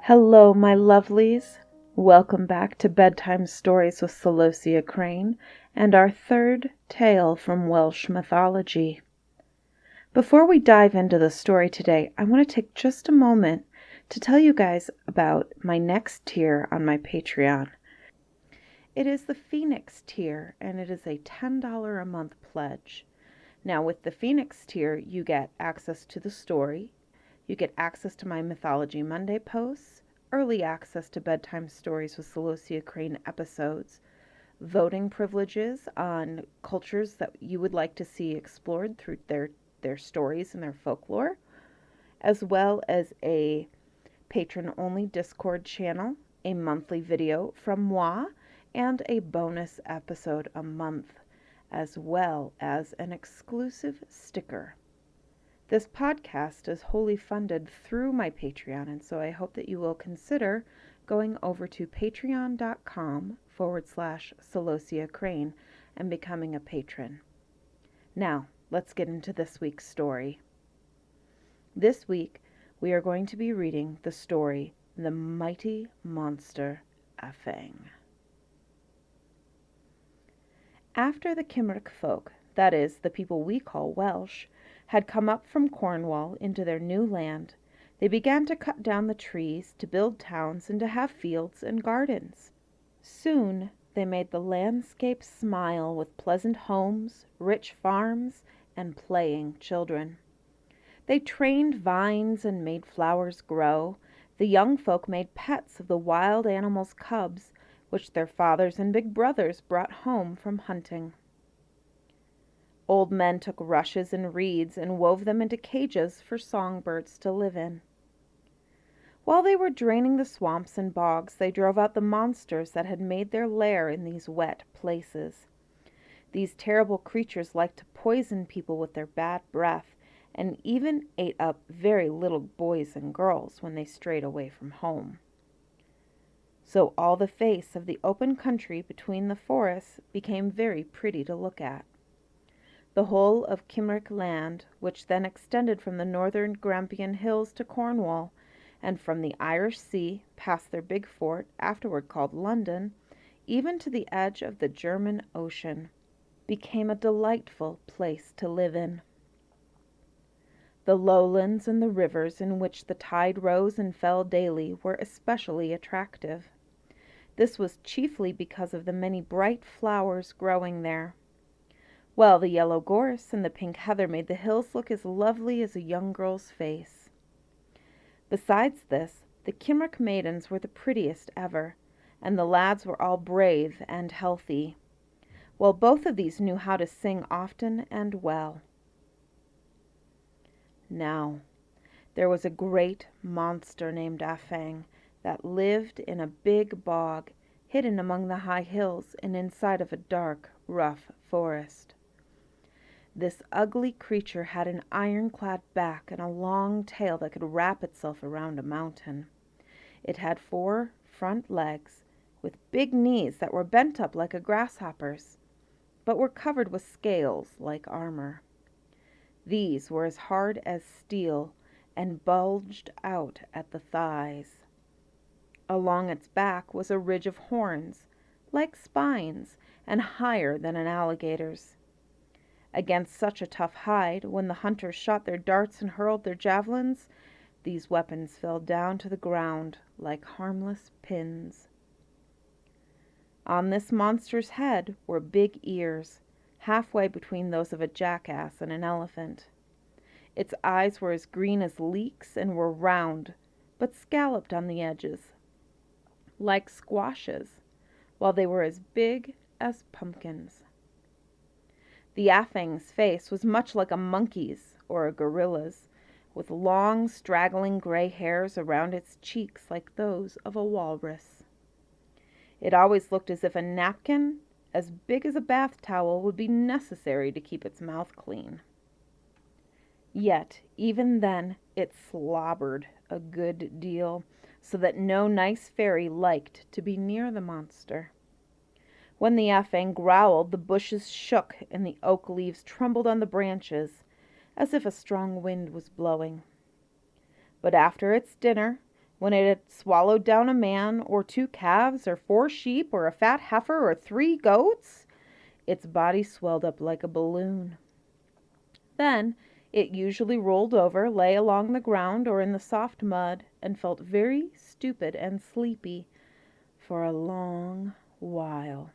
Hello, my lovelies. Welcome back to Bedtime Stories with Celosia Crane and our third tale from Welsh mythology. Before we dive into the story today, I want to take just a moment to tell you guys about my next tier on my Patreon. It is the Phoenix tier, and it is a $10 a month pledge. Now, with the Phoenix tier, you get access to the story, you get access to my Mythology Monday posts, early access to Bedtime Stories with Celosia Crane episodes, voting privileges on cultures that you would like to see explored through their stories and their folklore, as well as a patron-only Discord channel, a monthly video from moi, and a bonus episode a month, as well as an exclusive sticker. This podcast is wholly funded through my Patreon, and so I hope that you will consider going over to patreon.com/Celosia Crane and becoming a patron. Now, let's get into this week's story. This week, we are going to be reading the story, The Mighty Monster Afang. After the Cymric folk, that is, the people we call Welsh, had come up from Cornwall into their new land, they began to cut down the trees, to build towns, and to have fields and gardens. Soon they made the landscape smile with pleasant homes, rich farms, and playing children. They trained vines and made flowers grow. The young folk made pets of the wild animals' cubs, which their fathers and big brothers brought home from hunting. Old men took rushes and reeds and wove them into cages for songbirds to live in. While they were draining the swamps and bogs, they drove out the monsters that had made their lair in these wet places. These terrible creatures liked to poison people with their bad breath, and even ate up very little boys and girls when they strayed away from home. So all the face of the open country between the forests became very pretty to look at. The whole of Cymric land, which then extended from the northern Grampian hills to Cornwall, and from the Irish Sea past their big fort, afterward called London, even to the edge of the German Ocean, became a delightful place to live in. The lowlands and the rivers in which the tide rose and fell daily were especially attractive. This was chiefly because of the many bright flowers growing there. Well, the yellow gorse and the pink heather made the hills look as lovely as a young girl's face. Besides this, the Cymric maidens were the prettiest ever, and the lads were all brave and healthy. Well, both of these knew how to sing often and well. Now, there was a great monster named Afang that lived in a big bog, hidden among the high hills and inside of a dark, rough forest. This ugly creature had an ironclad back and a long tail that could wrap itself around a mountain. It had 4 front legs, with big knees that were bent up like a grasshopper's, but were covered with scales like armor. These were as hard as steel and bulged out at the thighs. Along its back was a ridge of horns, like spines, and higher than an alligator's. Against such a tough hide, when the hunters shot their darts and hurled their javelins, these weapons fell down to the ground like harmless pins. On this monster's head were big ears, halfway between those of a jackass and an elephant. Its eyes were as green as leeks and were round, but scalloped on the edges, like squashes, while they were as big as pumpkins. The Afang's face was much like a monkey's or a gorilla's, with long, straggling gray hairs around its cheeks like those of a walrus. It always looked as if a napkin as big as a bath towel would be necessary to keep its mouth clean. Yet, even then, it slobbered a good deal, so that no nice fairy liked to be near the monster. When the Afang growled, the bushes shook and the oak leaves trembled on the branches, as if a strong wind was blowing. But after its dinner, When it had swallowed down a man, or 2 calves, or 4 sheep, or a fat heifer, or 3 goats, its body swelled up like a balloon. Then it usually rolled over, lay along the ground or in the soft mud, and felt very stupid and sleepy for a long while.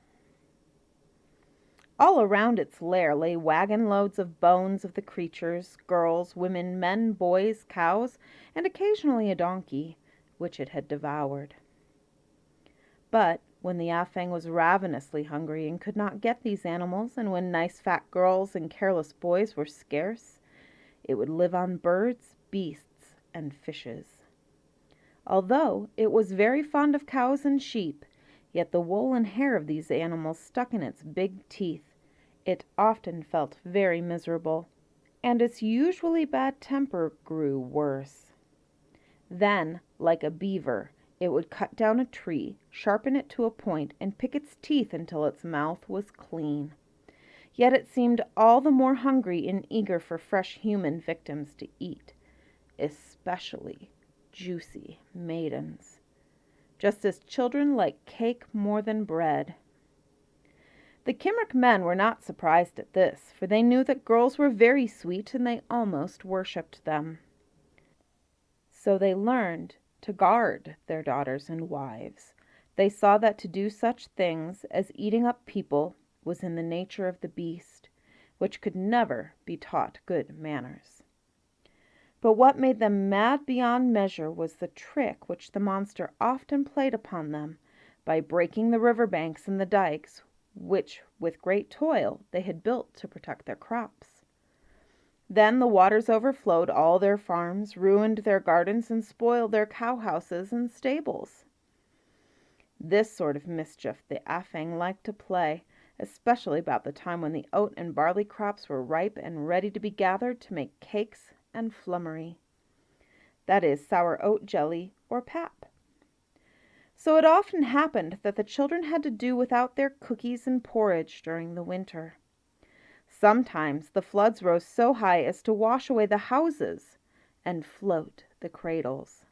All around its lair lay wagon loads of bones of the creatures, girls, women, men, boys, cows, and occasionally a donkey, which it had devoured. But when the Afang was ravenously hungry and could not get these animals, and when nice fat girls and careless boys were scarce, it would live on birds, beasts, and fishes. Although it was very fond of cows and sheep, yet the wool and hair of these animals stuck in its big teeth. It often felt very miserable, and its usually bad temper grew worse. Then, like a beaver, it would cut down a tree, sharpen it to a point, and pick its teeth until its mouth was clean. Yet it seemed all the more hungry and eager for fresh human victims to eat, especially juicy maidens, just as children like cake more than bread. The Cymric men were not surprised at this, for they knew that girls were very sweet and they almost worshipped them. So they learned to guard their daughters and wives. They saw that to do such things as eating up people was in the nature of the beast, which could never be taught good manners. But what made them mad beyond measure was the trick which the monster often played upon them by breaking the river banks and the dykes, which with great toil they had built to protect their crops. Then the waters overflowed all their farms, ruined their gardens, and spoiled their cowhouses and stables. This sort of mischief the Afang liked to play, especially about the time when the oat and barley crops were ripe and ready to be gathered to make cakes and flummery. That is, sour oat jelly or pap. So it often happened that the children had to do without their cookies and porridge during the winter. Sometimes the floods rose so high as to wash away the houses and float the cradles.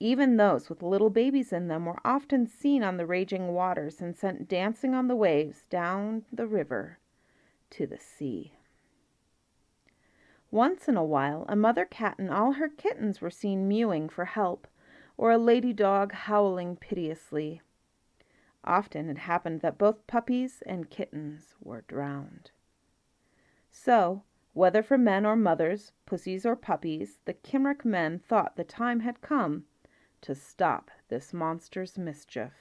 Even those with little babies in them were often seen on the raging waters and sent dancing on the waves down the river to the sea. Once in a while, a mother cat and all her kittens were seen mewing for help, or a lady dog howling piteously. Often it happened that both puppies and kittens were drowned. So, whether for men or mothers, pussies or puppies, the Cymric men thought the time had come to stop this monster's mischief.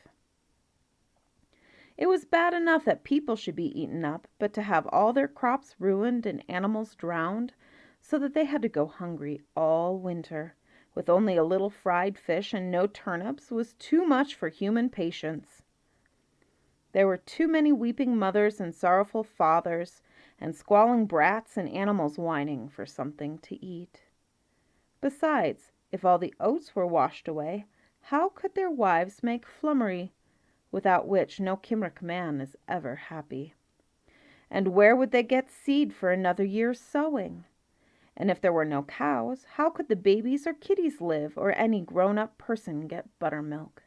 It was bad enough that people should be eaten up, but to have all their crops ruined and animals drowned, so that they had to go hungry all winter, with only a little fried fish and no turnips, was too much for human patience. There were too many weeping mothers and sorrowful fathers, and squalling brats and animals whining for something to eat. Besides, if all the oats were washed away, how could their wives make flummery, without which no Cymric man is ever happy? And where would they get seed for another year's sowing? And if there were no cows, how could the babies or kitties live, or any grown-up person get buttermilk?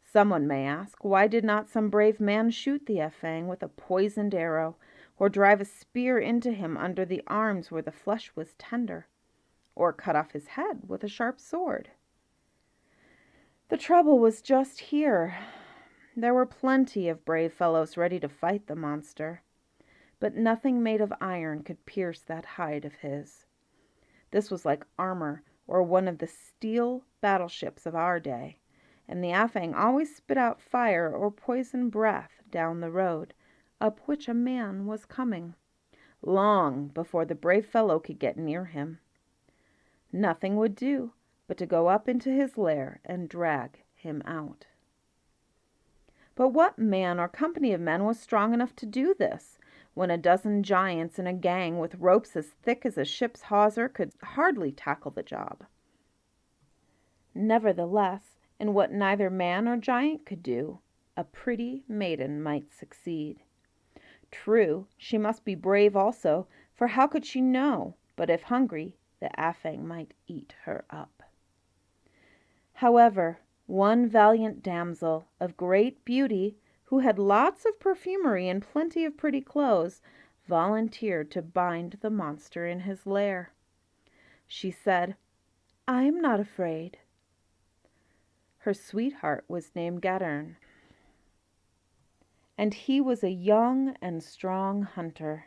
Someone may ask, why did not some brave man shoot the Afang with a poisoned arrow, or drive a spear into him under the arms where the flesh was tender, or cut off his head with a sharp sword? The trouble was just here. There were plenty of brave fellows ready to fight the monster, but nothing made of iron could pierce that hide of his. This was like armor, or one of the steel battleships of our day, and the Afang always spit out fire or poison breath down the road, up which a man was coming, long before the brave fellow could get near him. Nothing would do but to go up into his lair and drag him out. But what man or company of men was strong enough to do this, when a dozen giants in a gang with ropes as thick as a ship's hawser could hardly tackle the job? Nevertheless, in what neither man or giant could do, a pretty maiden might succeed. True, she must be brave also, for how could she know but if hungry, the Afang might eat her up? However, one valiant damsel of great beauty, who had lots of perfumery and plenty of pretty clothes, volunteered to bind the monster in his lair. She said, "I am not afraid." Her sweetheart was named Gattern, and he was a young and strong hunter.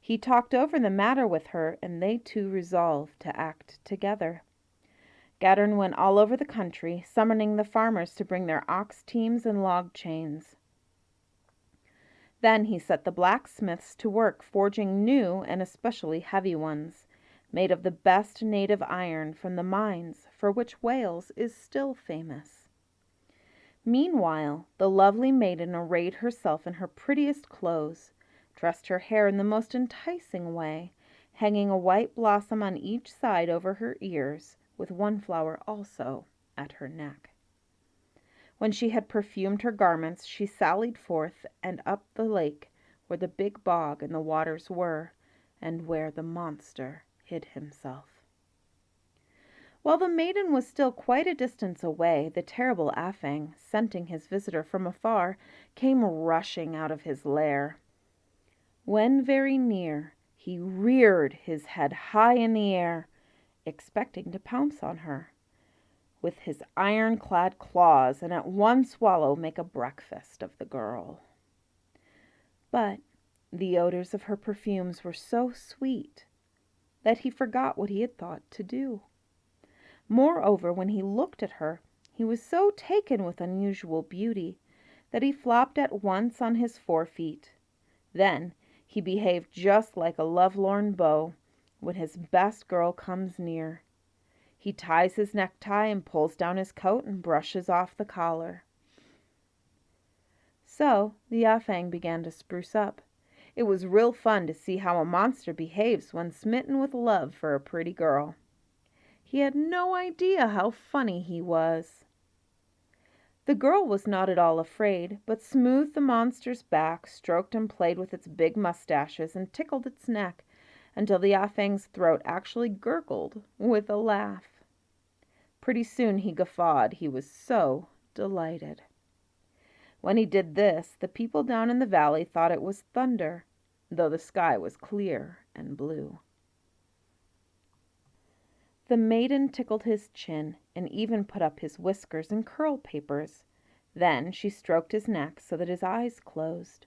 He talked over the matter with her, and they two resolved to act together. Gattern went all over the country, summoning the farmers to bring their ox teams and log chains. Then he set the blacksmiths to work forging new and especially heavy ones, made of the best native iron from the mines for which Wales is still famous. Meanwhile, the lovely maiden arrayed herself in her prettiest clothes, dressed her hair in the most enticing way, hanging a white blossom on each side over her ears, with one flower also at her neck. When she had perfumed her garments, she sallied forth and up the lake, where the big bog and the waters were, and where the monster hid himself. While the maiden was still quite a distance away, the terrible Afang, scenting his visitor from afar, came rushing out of his lair. When very near, he reared his head high in the air, expecting to pounce on her with his iron-clad claws and at one swallow make a breakfast of the girl. But the odors of her perfumes were so sweet that he forgot what he had thought to do. Moreover, when he looked at her, he was so taken with unusual beauty that he flopped at once on his 4 feet. Then he behaved just like a lovelorn beau when his best girl comes near. He ties his necktie and pulls down his coat and brushes off the collar. So the Afang began to spruce up. It was real fun to see how a monster behaves when smitten with love for a pretty girl. He had no idea how funny he was. The girl was not at all afraid, but smoothed the monster's back, stroked and played with its big mustaches, and tickled its neck until the Afang's throat actually gurgled with a laugh. Pretty soon he guffawed, he was so delighted. When he did this, the people down in the valley thought it was thunder, though the sky was clear and blue. The maiden tickled his chin and even put up his whiskers and curl papers. Then she stroked his neck so that his eyes closed.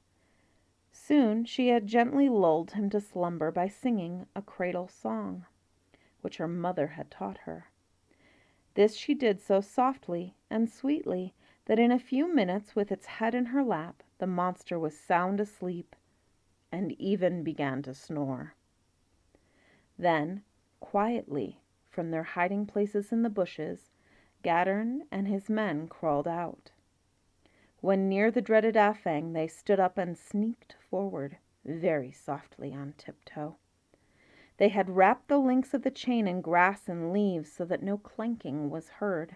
Soon she had gently lulled him to slumber by singing a cradle song, which her mother had taught her. This she did so softly and sweetly that in a few minutes, with its head in her lap, the monster was sound asleep and even began to snore. Then, quietly, from their hiding places in the bushes, Gattern and his men crawled out. When near the dreaded Afang, they stood up and sneaked forward, very softly on tiptoe. They had wrapped the links of the chain in grass and leaves so that no clanking was heard.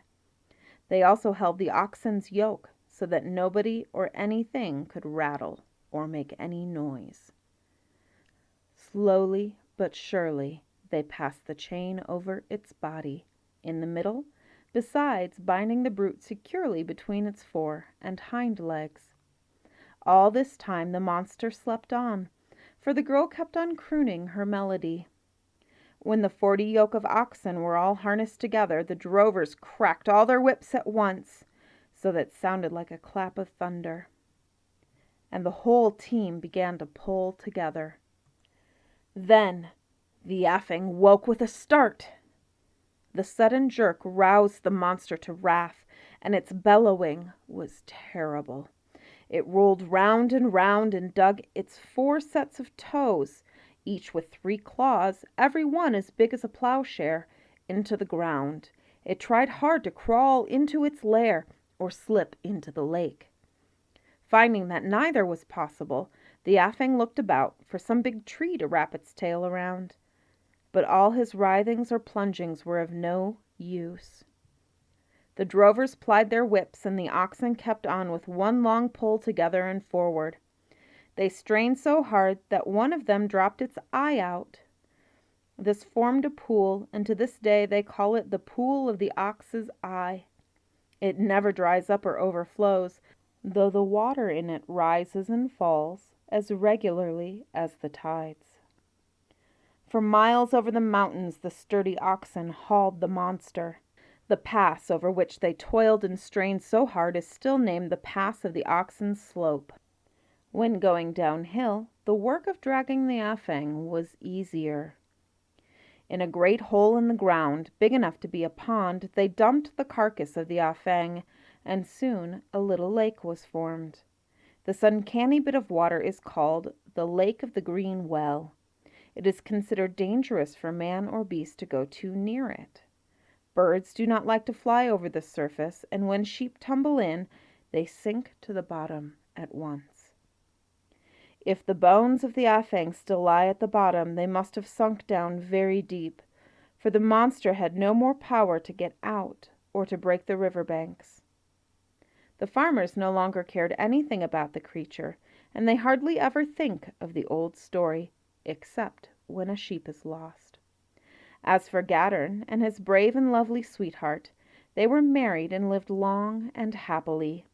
They also held the oxen's yoke so that nobody or anything could rattle or make any noise. Slowly but surely, they passed the chain over its body, in the middle, besides binding the brute securely between its fore and hind legs. All this time the monster slept on, for the girl kept on crooning her melody. When the 40 yoke of oxen were all harnessed together, the drovers cracked all their whips at once, so that it sounded like a clap of thunder. And the whole team began to pull together. Then the Afang woke with a start. The sudden jerk roused the monster to wrath, and its bellowing was terrible. It rolled round and dug its 4 sets of toes, each with 3 claws, every one as big as a plowshare, into the ground. It tried hard to crawl into its lair or slip into the lake. Finding that neither was possible, the Afang looked about for some big tree to wrap its tail around. But all his writhings or plungings were of no use. The drovers plied their whips, and the oxen kept on with one long pull together and forward. They strained so hard that one of them dropped its eye out. This formed a pool, and to this day they call it the Pool of the Ox's Eye. It never dries up or overflows, though the water in it rises and falls as regularly as the tides. For miles over the mountains the sturdy oxen hauled the monster. The pass over which they toiled and strained so hard is still named the Pass of the Oxen's Slope. When going downhill, the work of dragging the Afang was easier. In a great hole in the ground, big enough to be a pond, they dumped the carcass of the Afang, and soon a little lake was formed. This uncanny bit of water is called the Lake of the Green Well. It is considered dangerous for man or beast to go too near it. Birds do not like to fly over the surface, and when sheep tumble in, they sink to the bottom at once. If the bones of the Afang still lie at the bottom, they must have sunk down very deep, for the monster had no more power to get out or to break the river banks. The farmers no longer cared anything about the creature, and they hardly ever think of the old story, except when a sheep is lost. As for Gattern and his brave and lovely sweetheart, they were married and lived long and happily.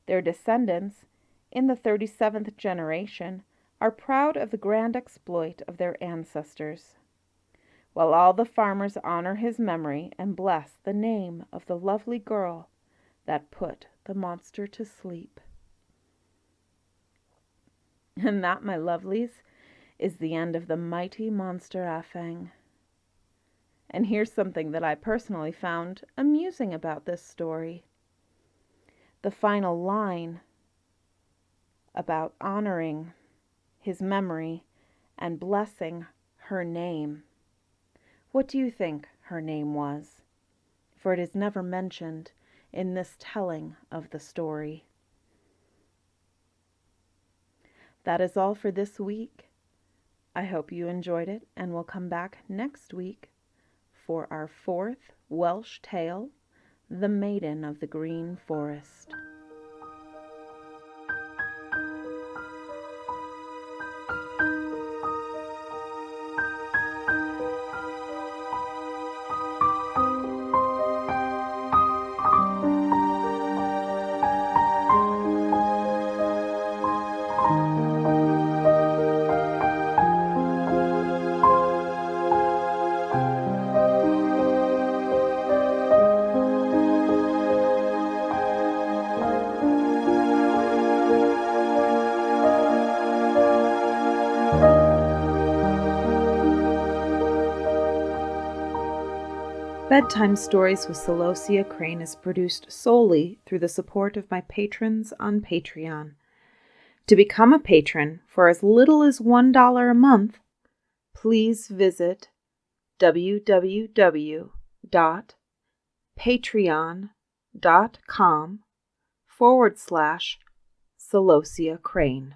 Their descendants, in the 37th generation, are proud of the grand exploit of their ancestors, while all the farmers honor his memory and bless the name of the lovely girl that put the monster to sleep. And that, my lovelies, is the end of the mighty monster Afang. And here's something that I personally found amusing about this story. The final line about honoring his memory and blessing her name. What do you think her name was? For it is never mentioned in this telling of the story. That is all for this week. I hope you enjoyed it and will come back next week for our 4th Welsh tale, The Maiden of the Green Forest. Bedtime Stories with Celosia Crane is produced solely through the support of my patrons on Patreon. To become a patron for as little as $1 a month, please visit www.patreon.com/Celosia Crane.